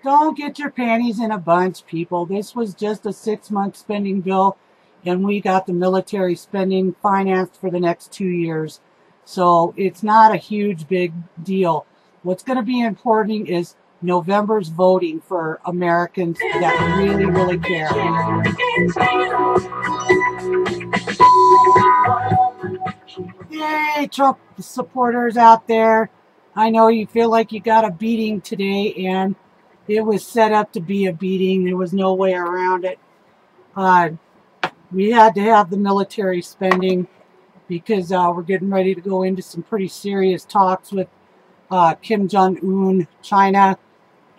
Don't get your panties in a bunch, people. This was just a 6-month spending bill, and we got the military spending financed for the next 2 years. So it's not a huge, big deal. What's going to be important is November's voting for Americans that really, really care. Yay, Trump supporters out there. I know you feel like you got a beating today, and it was set up to be a beating. There was no way around it. We had to have the military spending because we're getting ready to go into some pretty serious talks with Kim Jong-un, China,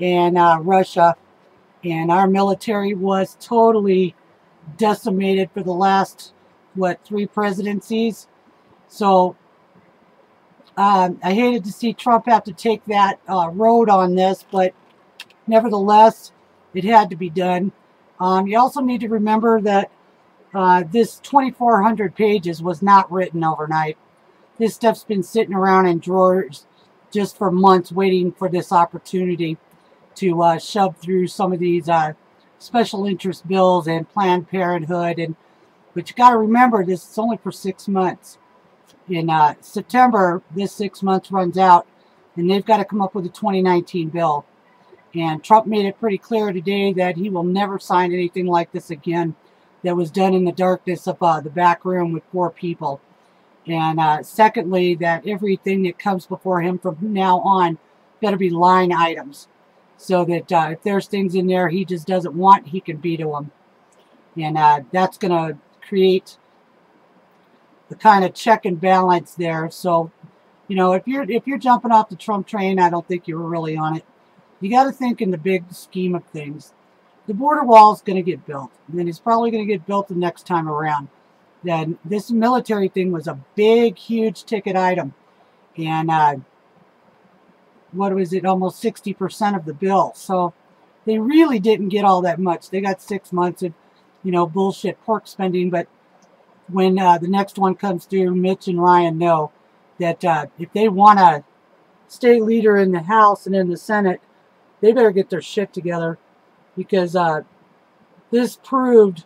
and Russia. And our military was totally decimated for the last, 3 presidencies. So I hated to see Trump have to take that road on this, but nevertheless, it had to be done. You also need to remember that this 2,400 pages was not written overnight. This stuff's been sitting around in drawers just for months waiting for this opportunity to shove through some of these special interest bills and Planned Parenthood. But you got to remember, this is only for 6 months. In September, this 6 months runs out, and they've got to come up with a 2019 bill. And Trump made it pretty clear today that he will never sign anything like this again that was done in the darkness of the back room with 4 people. And secondly, that everything that comes before him from now on better be line items, so that if there's things in there he just doesn't want, he can veto them. And that's going to create the kind of check and balance there. So, you know, if you're jumping off the Trump train, I don't think you were really on it. You got to think in the big scheme of things. The border wall is going to get built, and it's probably going to get built the next time around. Then this military thing was a big, huge ticket item, and what was it? Almost 60% of the bill. So they really didn't get all that much. They got 6 months of, bullshit pork spending, but when the next one comes through, Mitch and Ryan know that if they want a state leader in the House and in the Senate, they better get their shit together, because this proved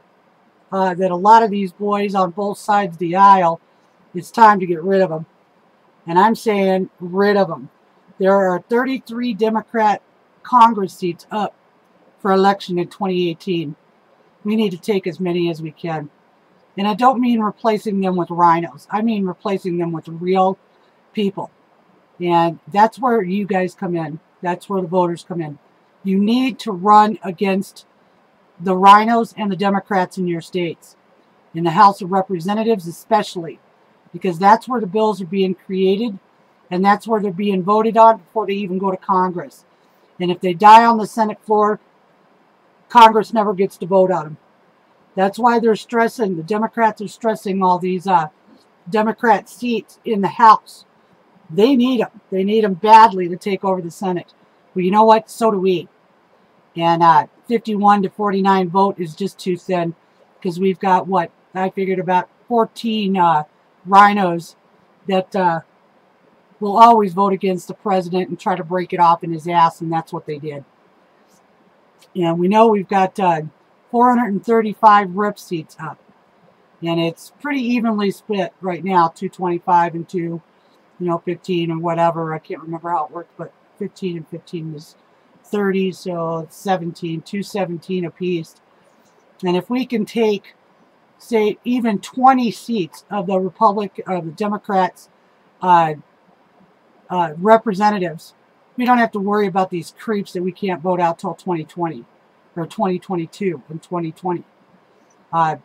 that a lot of these boys on both sides of the aisle, it's time to get rid of them. And I'm saying rid of them. There are 33 Democrat Congress seats up for election in 2018. We need to take as many as we can. And I don't mean replacing them with rhinos. I mean replacing them with real people. And that's where you guys come in. That's where the voters come in. You need to run against the rhinos and the Democrats in your states. In the House of Representatives especially. Because that's where the bills are being created. And that's where they're being voted on before they even go to Congress. And if they die on the Senate floor, Congress never gets to vote on them. That's why they're stressing, the Democrats are stressing all these Democrat seats in the House. They need them. They need them badly to take over the Senate. Well, you know what? So do we. And 51 to 49 vote is just too thin, because we've got, what, I figured about 14 rhinos that will always vote against the president and try to break it off in his ass, and that's what they did. And we know we've got 435 rep seats up, and it's pretty evenly split right now, 225 and 215 or whatever. I can't remember how it worked, but 15 and 15 is 30, so it's 17, 217 apiece. And if we can take, say, even 20 seats of the Democrats representatives, we don't have to worry about these creeps that we can't vote out till 2020 or 2022 and 2020.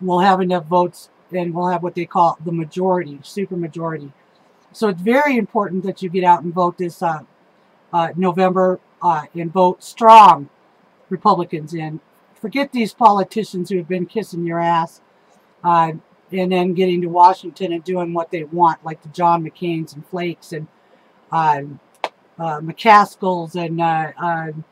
We'll have enough votes, and we'll have what they call the majority, supermajority. So it's very important that you get out and vote this November, and vote strong Republicans in. Forget these politicians who have been kissing your ass and then getting to Washington and doing what they want, like the John McCains and Flakes and McCaskells and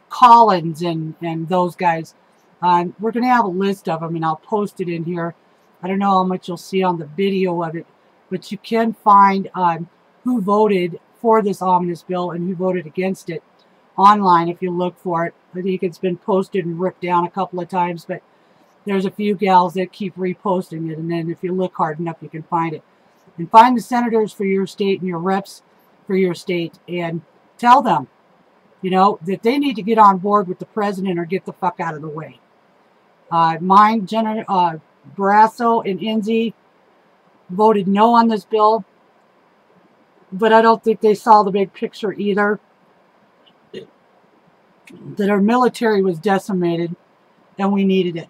Collins and those guys. We're going to have a list of them, and I'll post it in here. I don't know how much you'll see on the video of it, but you can find who voted for this omnibus bill and who voted against it online if you look for it. I think it's been posted and ripped down a couple of times, but there's a few gals that keep reposting it, and then if you look hard enough, you can find it. And find the senators for your state and your reps for your state, and tell them, you know, that they need to get on board with the president or get the fuck out of the way. Barrasso and Enzi voted no on this bill, but I don't think they saw the big picture either. That our military was decimated, and we needed it.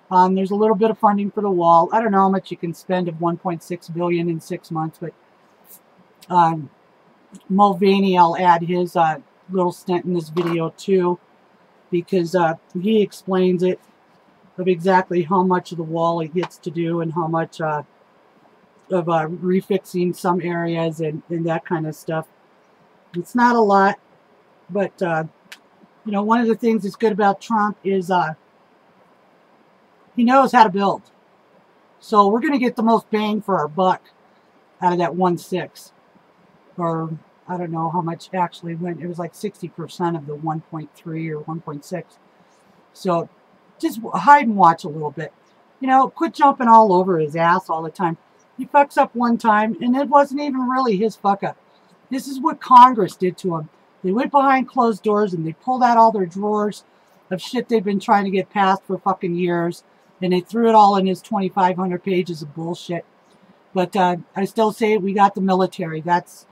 There's a little bit of funding for the wall. I don't know how much you can spend of $1.6 billion in 6 months, but Mulvaney, I'll add his little stint in this video too, because he explains it of exactly how much of the wall it gets to do and how much of refixing some areas and that kind of stuff. It's not a lot, but you know, one of the things that's good about Trump is he knows how to build. So we're going to get the most bang for our buck out of that 1.6. Or I don't know how much actually went. It was like 60% of the 1.3 or 1.6. So just hide and watch a little bit. You know, quit jumping all over his ass all the time. He fucks up one time, and it wasn't even really his fuck up. This is what Congress did to him. They went behind closed doors and they pulled out all their drawers of shit they've been trying to get passed for fucking years. And they threw it all in his 2,500 pages of bullshit. But I still say we got the military. That's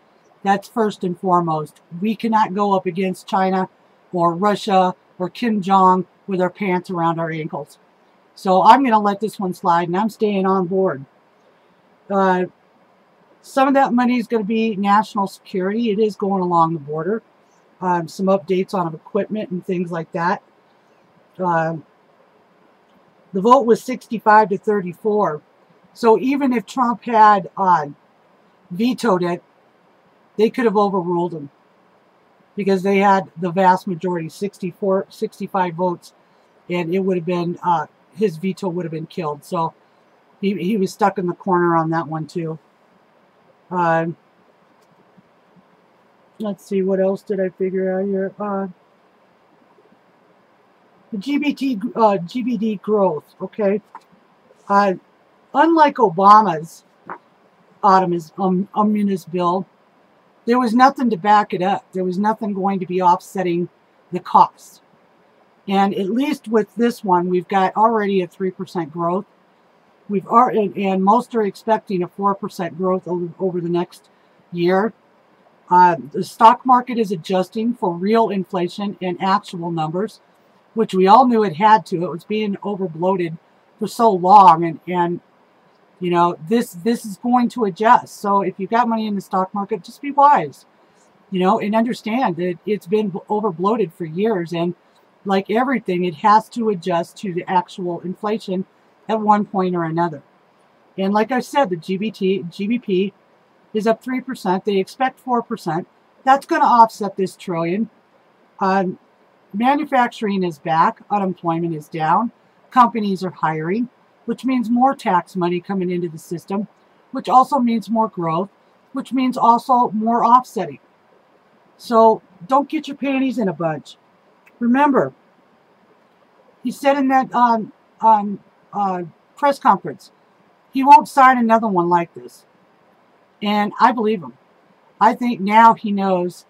first and foremost. We cannot go up against China or Russia or Kim Jong with our pants around our ankles. So I'm going to let this one slide, and I'm staying on board. Some of that money is going to be national security. It is going along the border. Some updates on equipment and things like that. The vote was 65 to 34. So even if Trump had vetoed it, they could have overruled him, because they had the vast majority, 65 votes, and it would have been, his veto would have been killed. So he was stuck in the corner on that one too. Let's see, what else did I figure out here? The GBD growth, okay? Unlike Obama's omnibus bill, there was nothing to back it up. There was nothing going to be offsetting the costs. And at least with this one, we've got already a 3% growth. And most are expecting a 4% growth over the next year. The stock market is adjusting for real inflation and actual numbers, which we all knew it had to. It was being overbloated for so long, and you know, this is going to adjust. So if you've got money in the stock market, just be wise, you know, and understand that it's been overbloated for years, and like everything, it has to adjust to the actual inflation at one point or another. And like I said, the GBP is up 3%. They expect 4%. That's going to offset this trillion. Manufacturing is back. Unemployment is down. Companies are hiring, which means more tax money coming into the system, which also means more growth, which means also more offsetting. So don't get your panties in a bunch. Remember, he said in that press conference, he won't sign another one like this. And I believe him. I think now he knows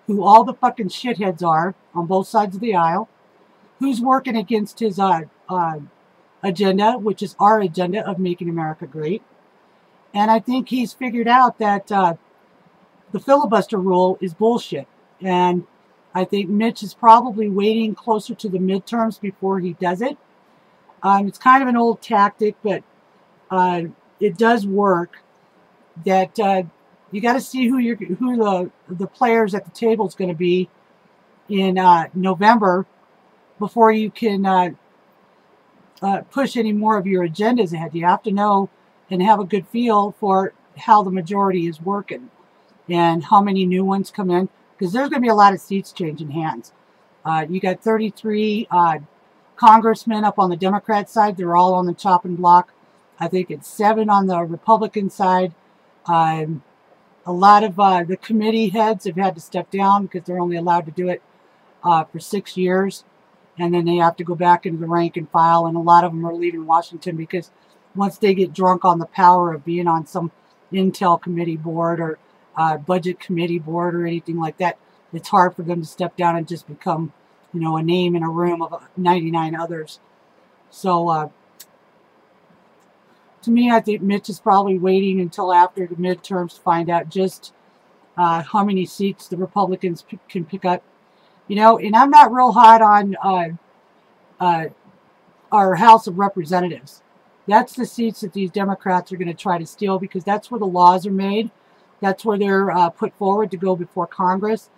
who all the fucking shitheads are on both sides of the aisle, who's working against his agenda, which is our agenda of making America great. And I think he's figured out that the filibuster rule is bullshit. And I think Mitch is probably waiting closer to the midterms before he does it. It's kind of an old tactic, but it does work. That you got to see who the players at the table is going to be in November before you can push any more of your agendas ahead. You have to know and have a good feel for how the majority is working and how many new ones come in, because there's going to be a lot of seats changing hands. You got 33 congressmen up on the Democrat side. They're all on the chopping block. I think it's 7 on the Republican side. A lot of the committee heads have had to step down because they're only allowed to do it for 6 years, and then they have to go back into the rank and file, and a lot of them are leaving Washington because once they get drunk on the power of being on some Intel committee board or budget committee board or anything like that, it's hard for them to step down and just become, you know, a name in a room of 99 others. So to me, I think Mitch is probably waiting until after the midterms to find out just how many seats the Republicans can pick up. You know, and I'm not real hot on our House of Representatives. That's the seats that these Democrats are going to try to steal because that's where the laws are made. That's where they're put forward to go before Congress.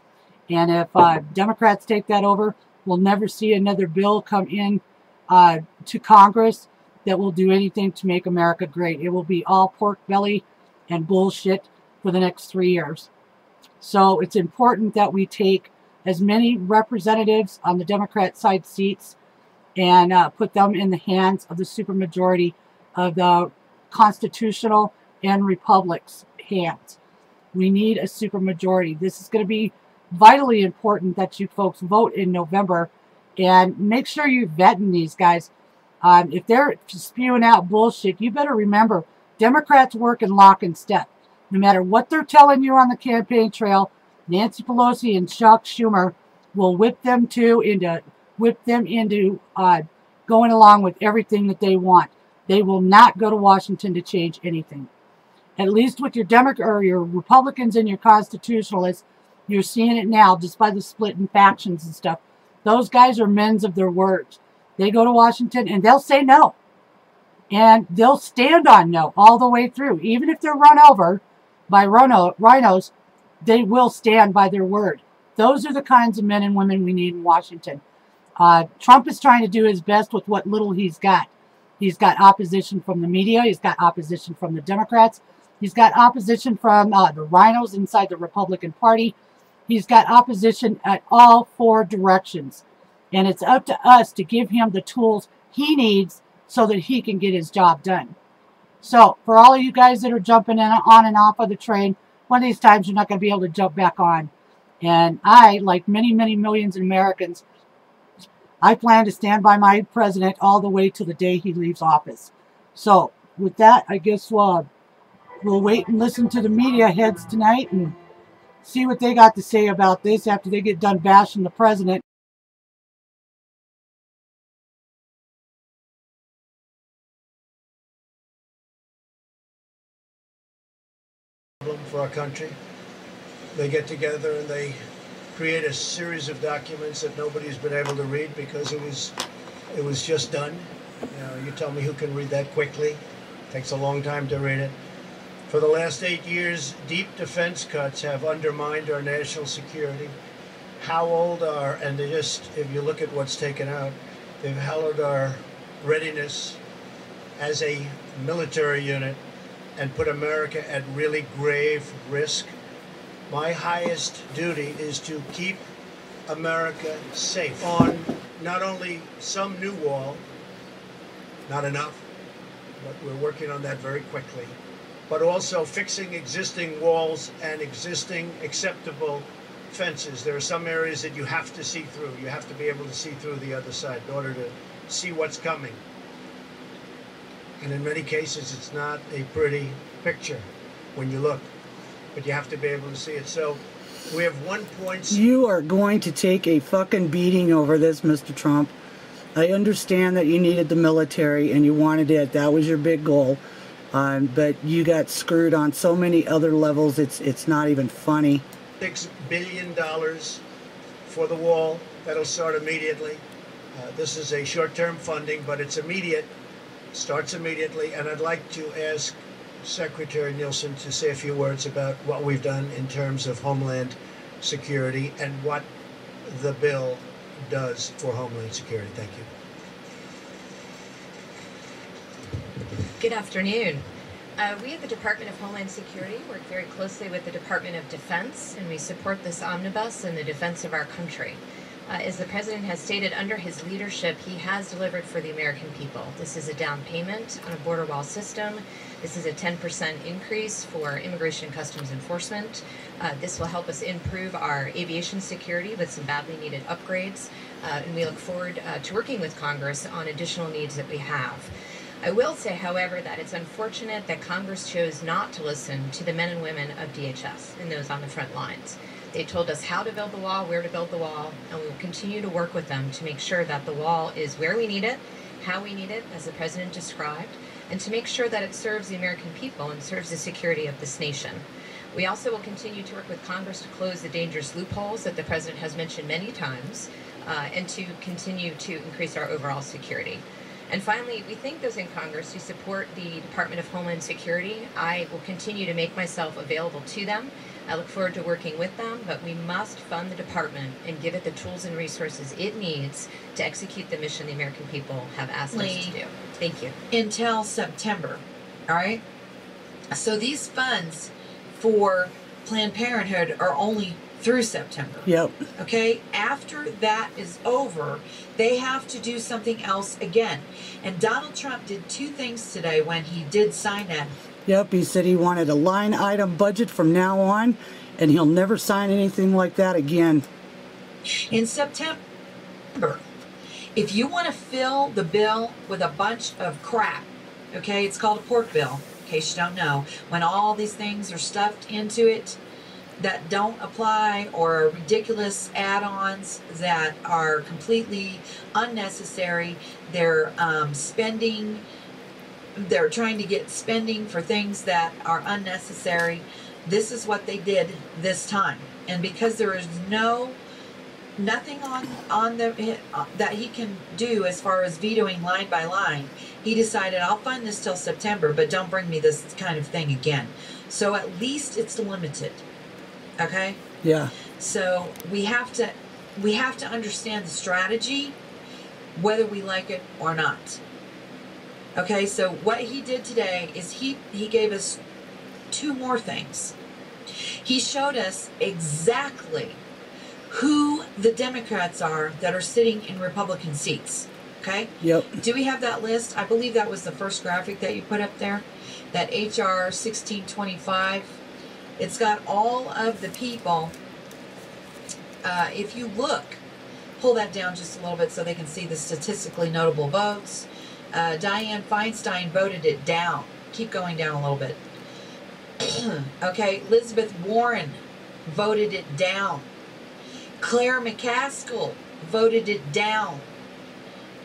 And if Democrats take that over, we'll never see another bill come in to Congress that will do anything to make America great. It will be all pork belly and bullshit for the next 3 years. So it's important that we take as many representatives on the Democrat side seats and put them in the hands of the supermajority of the constitutional and republic's hands. We need a supermajority. This is going to be vitally important that you folks vote in November and make sure you're vetting these guys. If they're spewing out bullshit, you better remember Democrats work in lock and step. No matter what they're telling you on the campaign trail, Nancy Pelosi and Chuck Schumer will whip them into going along with everything that they want. They will not go to Washington to change anything. At least with your Republicans and your constitutionalists, you're seeing it now just by the split in factions and stuff. Those guys are men of their words. They go to Washington and they'll say no. And they'll stand on no all the way through. Even if they're run over by rhinos, they will stand by their word. Those are the kinds of men and women we need in Washington. Trump is trying to do his best with what little he's got. He's got opposition from the media. He's got opposition from the Democrats. He's got opposition from the rhinos inside the Republican Party. He's got opposition at all 4 directions. And it's up to us to give him the tools he needs so that he can get his job done. So, for all of you guys that are jumping on and off of the train, one of these times you're not going to be able to jump back on. And I, like many, many millions of Americans, I plan to stand by my president all the way to the day he leaves office. So, with that, I guess we'll wait and listen to the media heads tonight and see what they got to say about this after they get done bashing the president. For our country. They get together and they create a series of documents that nobody's been able to read because it was just done. You know, you tell me who can read that quickly. It takes a long time to read it. For the last 8 years, deep defense cuts have undermined our national security. And they just, if you look at what's taken out, they've hallowed our readiness as a military unit and put America at really grave risk. My highest duty is to keep America safe on not only some new wall, not enough, but we're working on that very quickly, but also fixing existing walls and existing acceptable fences. There are some areas that you have to see through. You have to be able to see through the other side in order to see what's coming. And in many cases, it's not a pretty picture when you look, but you have to be able to see it. So we have 1 point. You are going to take a fucking beating over this, Mr. Trump. I understand that you needed the military and you wanted it. That was your big goal. But you got screwed on so many other levels, it's not even funny. $6 billion for the wall. That'll start immediately. This is a short-term funding, but it's immediate. Starts immediately, and I'd like to ask Secretary Nielsen to say a few words about what we've done in terms of Homeland Security and what the bill does for Homeland Security. Thank you. Good afternoon. We at the Department of Homeland Security work very closely with the Department of Defense, and we support this omnibus in the defense of our country. As the President has stated, under his leadership, he has delivered for the American people. This is a down payment on a border wall system. This is a 10% increase for Immigration and Customs Enforcement. This will help us improve our aviation security with some badly needed upgrades. And we look forward to working with Congress on additional needs that we have. I will say, however, that it's unfortunate that Congress chose not to listen to the men and women of DHS and those on the front lines. They told us how to build the wall, where to build the wall, and we will continue to work with them to make sure that the wall is where we need it, how we need it, as the President described, and to make sure that it serves the American people and serves the security of this nation. We also will continue to work with Congress to close the dangerous loopholes that the President has mentioned many times, and to continue to increase our overall security. And finally, we thank those in Congress who support the Department of Homeland Security. I will continue to make myself available to them. I look forward to working with them, but we must fund the department and give it the tools and resources it needs to execute the mission the American people have asked us to do. Thank you. Until September, all right? So these funds for Planned Parenthood are only through September. Yep. Okay? After that is over, they have to do something else again. And Donald Trump did two things today when he did sign that. Yep, he said he wanted a line item budget from now on, and he'll never sign anything like that again. In September, if you want to fill the bill with a bunch of crap, okay, it's called a pork bill, in case you don't know, when all these things are stuffed into it that don't apply, or ridiculous add-ons that are completely unnecessary, they're trying to get spending for things that are unnecessary. This is what they did this time. And because there is nothing on the that he can do as far as vetoing line by line, he decided, I'll fund this till September, but don't bring me this kind of thing again. So at least it's limited. Okay? Yeah. So we have to understand the strategy, whether we like it or not. Okay, so what he did today is he gave us two more things. He showed us exactly who the Democrats are that are sitting in Republican seats. Okay? Yep. Do we have that list? I believe that was the first graphic that you put up there. That HR 1625. It's got all of the people. If you look, pull that down just a little bit so they can see the statistically notable votes. Dianne Feinstein voted it down. Keep going down a little bit. Okay, Elizabeth Warren voted it down. Claire McCaskill voted it down.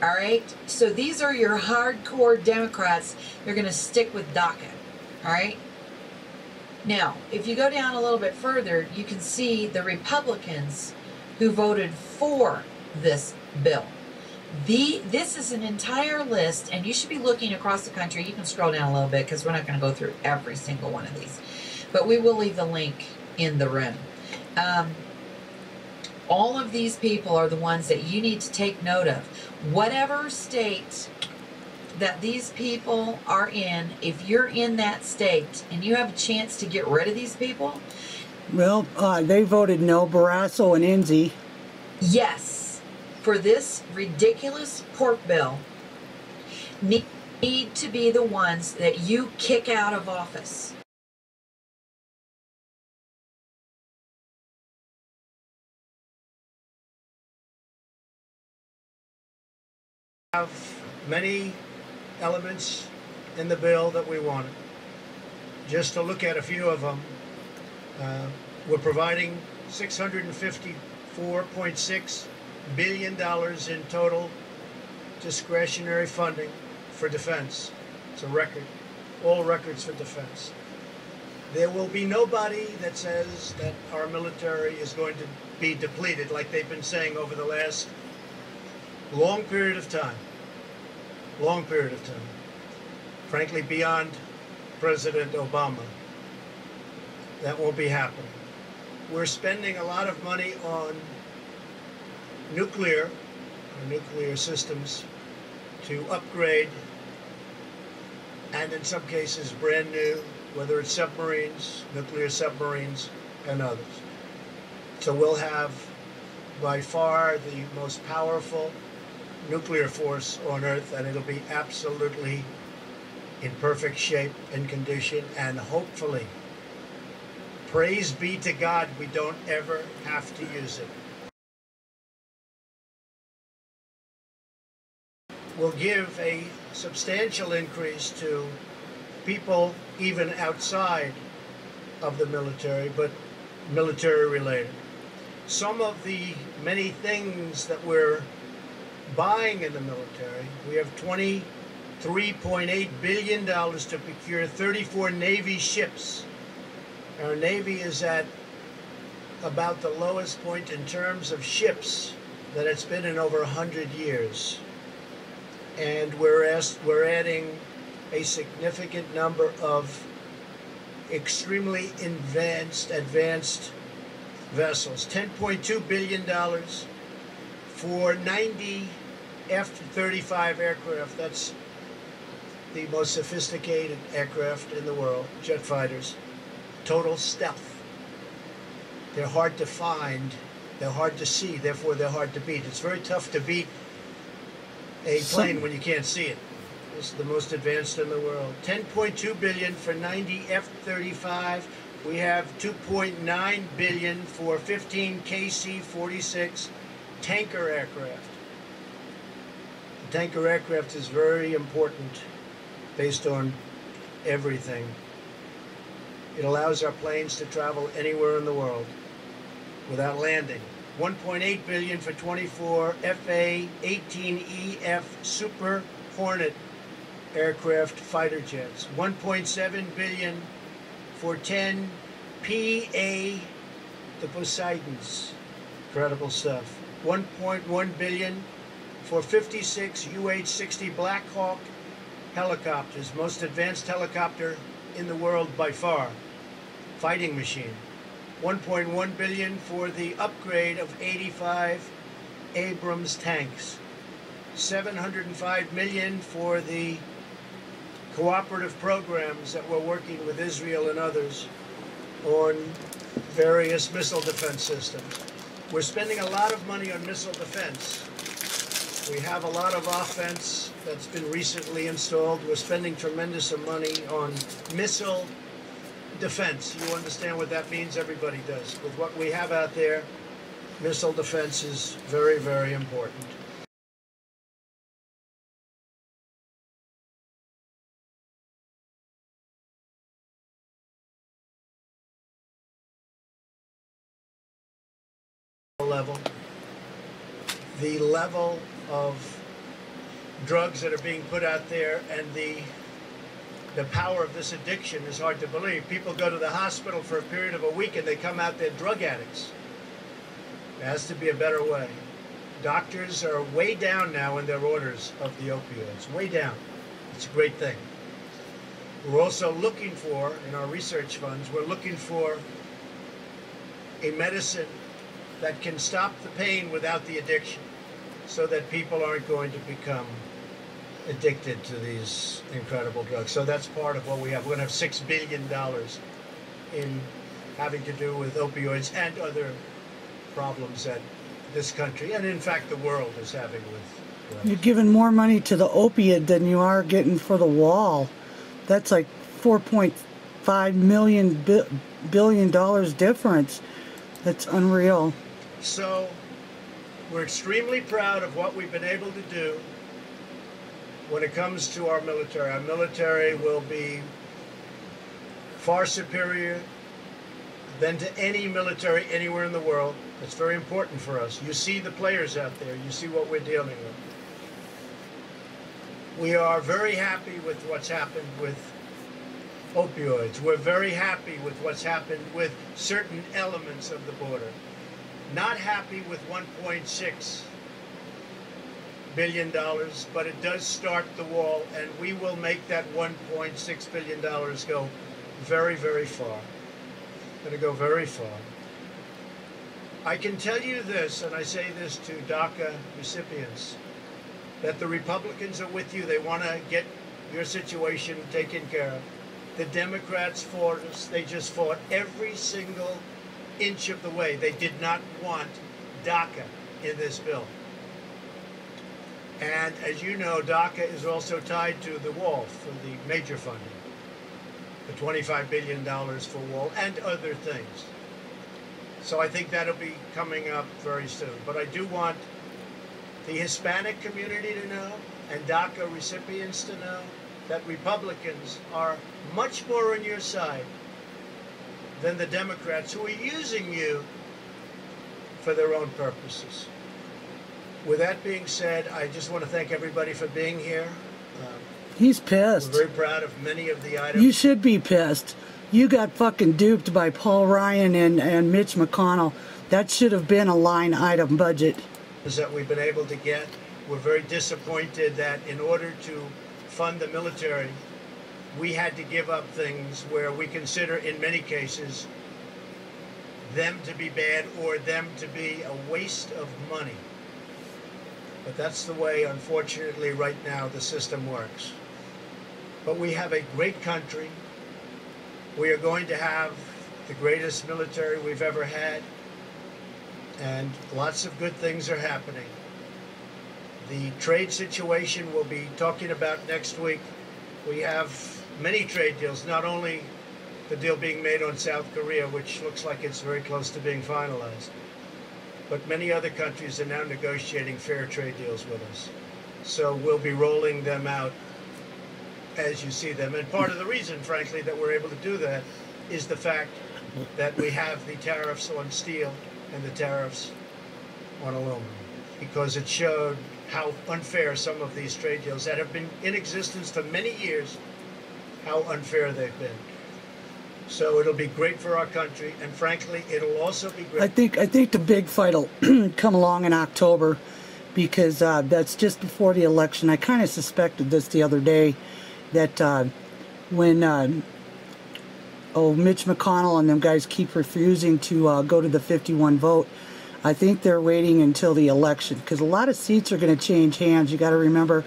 All right, so these are your hardcore Democrats. They're going to stick with DACA. All right. Now, if you go down a little bit further, you can see the Republicans who voted for this bill. This is an entire list, and you should be looking across the country. You can scroll down a little bit because we're not going to go through every single one of these. But we will leave the link in the room. All of these people are the ones that you need to take note of. Whatever state that these people are in, if you're in that state and you have a chance to get rid of these people. Well, they voted no, Barrasso and Enzi. Yes, for this ridiculous pork bill, need to be the ones that you kick out of office. Have many elements in the bill that we wanted. Just to look at a few of them, we're providing $654.6 billion in total discretionary funding for defense. It's a record, all records for defense. There will be nobody that says that our military is going to be depleted like they've been saying over the last long period of time. Long period of time. Frankly, beyond President Obama. That won't be happening. We're spending a lot of money on nuclear systems to upgrade, and in some cases brand new, whether it's submarines, nuclear submarines, and others. So we'll have by far the most powerful nuclear force on Earth, and it'll be absolutely in perfect shape and condition, and hopefully, praise be to God, we don't ever have to use it. Will give a substantial increase to people even outside of the military, but military related. Some of the many things that we're buying in the military, we have $23.8 billion to procure 34 Navy ships. Our Navy is at about the lowest point in terms of ships that it's been in over 100 years. And we're adding a significant number of extremely advanced vessels. $10.2 billion for 90 F-35 aircraft. That's the most sophisticated aircraft in the world, jet fighters. Total stealth. They're hard to find, they're hard to see, therefore they're hard to beat. It's very tough to beat a plane when you can't see it. This is the most advanced in the world. $10.2 billion for 90 F-35. We have $2.9 billion for 15 KC-46 tanker aircraft. The tanker aircraft is very important based on everything. It allows our planes to travel anywhere in the world without landing. $1.8 billion for 24 FA-18EF Super Hornet aircraft fighter jets. $1.7 billion for 10 PA, the Poseidons. Incredible stuff. $1.1 billion for 56 UH-60 Black Hawk helicopters, most advanced helicopter in the world by far. Fighting machine. $1.1 billion for the upgrade of 85 Abrams tanks. $705 million for the cooperative programs that we're working with Israel and others on various missile defense systems. We're spending a lot of money on missile defense. We have a lot of offense that's been recently installed. We're spending tremendous money on missile defense. You understand what that means? Everybody does. With what we have out there, missile defense is very, very important. The level of drugs that are being put out there and the power of this addiction is hard to believe. People go to the hospital for a period of a week and they come out, they're drug addicts. There has to be a better way. Doctors are way down now in their orders of the opioids, way down. It's a great thing. We're also looking for, in our research funds, we're looking for a medicine that can stop the pain without the addiction, so that people aren't going to become addicted to these incredible drugs. So that's part of what we have. We're going to have $6 billion in having to do with opioids and other problems that this country, and in fact the world, is having with drugs. You're giving more money to the opiate than you are getting for the wall. That's like $4.5 billion difference. That's unreal. So we're extremely proud of what we've been able to do when it comes to our military. Our military will be far superior than to any military anywhere in the world. It's very important for us. You see the players out there. You see what we're dealing with. We are very happy with what's happened with opioids. We're very happy with what's happened with certain elements of the border. Not happy with $1.6 billion, but it does start the wall, and we will make that $1.6 billion go very, very far. Going to go very far. I can tell you this, and I say this to DACA recipients, that the Republicans are with you. They want to get your situation taken care of. The Democrats fought us. They just fought every single inch of the way. They did not want DACA in this bill. And as you know, DACA is also tied to the wall for the major funding, the $25 billion for wall and other things. So I think that'll be coming up very soon. But I do want the Hispanic community to know, and DACA recipients to know, that Republicans are much more on your side than the Democrats, who are using you for their own purposes. With that being said, I just want to thank everybody for being here. He's pissed. We're very proud of many of the items. You should be pissed. You got fucking duped by Paul Ryan and Mitch McConnell. That should have been a line item budget. That we've been able to get. We're very disappointed that in order to fund the military, we had to give up things where we consider, in many cases, them to be bad or them to be a waste of money. But that's the way, unfortunately, right now the system works. But we have a great country. We are going to have the greatest military we've ever had. And lots of good things are happening. The trade situation we'll be talking about next week. We have many trade deals, not only the deal being made on South Korea, which looks like it's very close to being finalized, but many other countries are now negotiating fair trade deals with us. So we'll be rolling them out as you see them. And part of the reason, frankly, that we're able to do that is the fact that we have the tariffs on steel and the tariffs on aluminum, because it showed how unfair some of these trade deals that have been in existence for many years, how unfair they've been. So it'll be great for our country, and frankly, it'll also be great. I think the big fight will come along in October, because that's just before the election. I kind of suspected this the other day, that when Mitch McConnell and them guys keep refusing to go to the 51 vote, I think they're waiting until the election, because a lot of seats are going to change hands. You got to remember,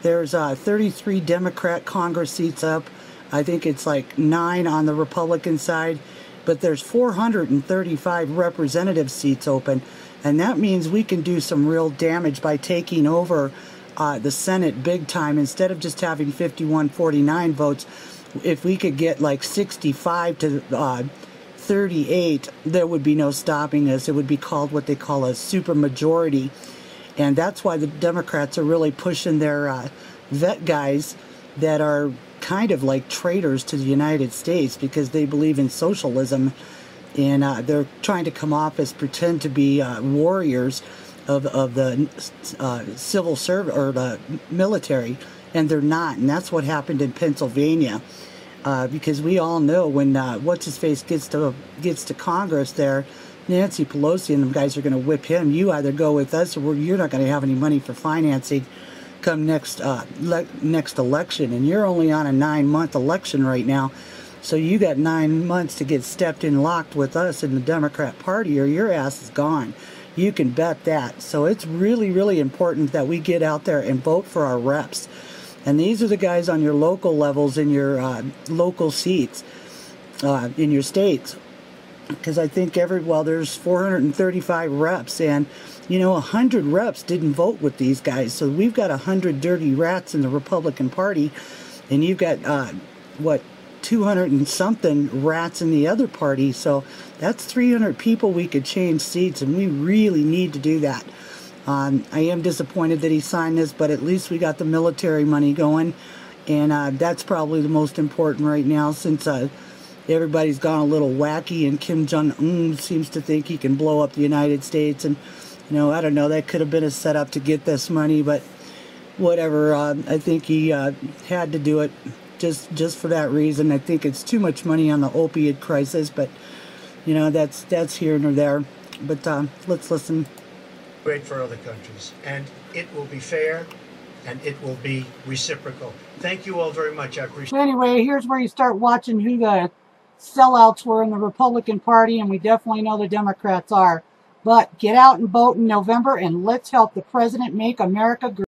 there's 33 Democrat Congress seats up. I think it's like 9 on the Republican side, but there's 435 representative seats open, and that means we can do some real damage by taking over the Senate big time. Instead of just having 51-49 votes, if we could get like 65 to 38, there would be no stopping us. It would be called what they call a supermajority, and that's why the Democrats are really pushing their vet guys that are kind of like traitors to the United States, because they believe in socialism, and they're trying to come off as pretend to be warriors of the civil service or the military, and they're not. And that's what happened in Pennsylvania, because we all know when what's his face gets to Congress there, Nancy Pelosi and them guys are going to whip him. You either go with us, or you're not going to have any money for financing come next election, and you're only on a 9-month election right now, so you got 9 months to get stepped in locked with us in the Democrat Party, or your ass is gone. You can bet that. So it's really, really important that we get out there and vote for our reps, and these are the guys on your local levels, in your local seats, in your states, because I think there's 435 reps, and 100 reps didn't vote with these guys. So we've got 100 dirty rats in the Republican Party, and you've got 200 and something rats in the other party. So that's 300 people we could change seats, and we really need to do that. I am disappointed that he signed this, but at least we got the military money going, and that's probably the most important right now, since everybody's gone a little wacky, and Kim Jong-un seems to think he can blow up the United States. And I don't know, that could have been a setup to get this money, but whatever. I think he had to do it just for that reason. I think it's too much money on the opiate crisis, but that's here and there. But let's listen. Great for other countries, and it will be fair, and it will be reciprocal. Thank you all very much. I appreciate it. Anyway, here's where you start watching who the sellouts were in the Republican Party, and we definitely know the Democrats are. But get out and vote in November, and let's help the president make America great.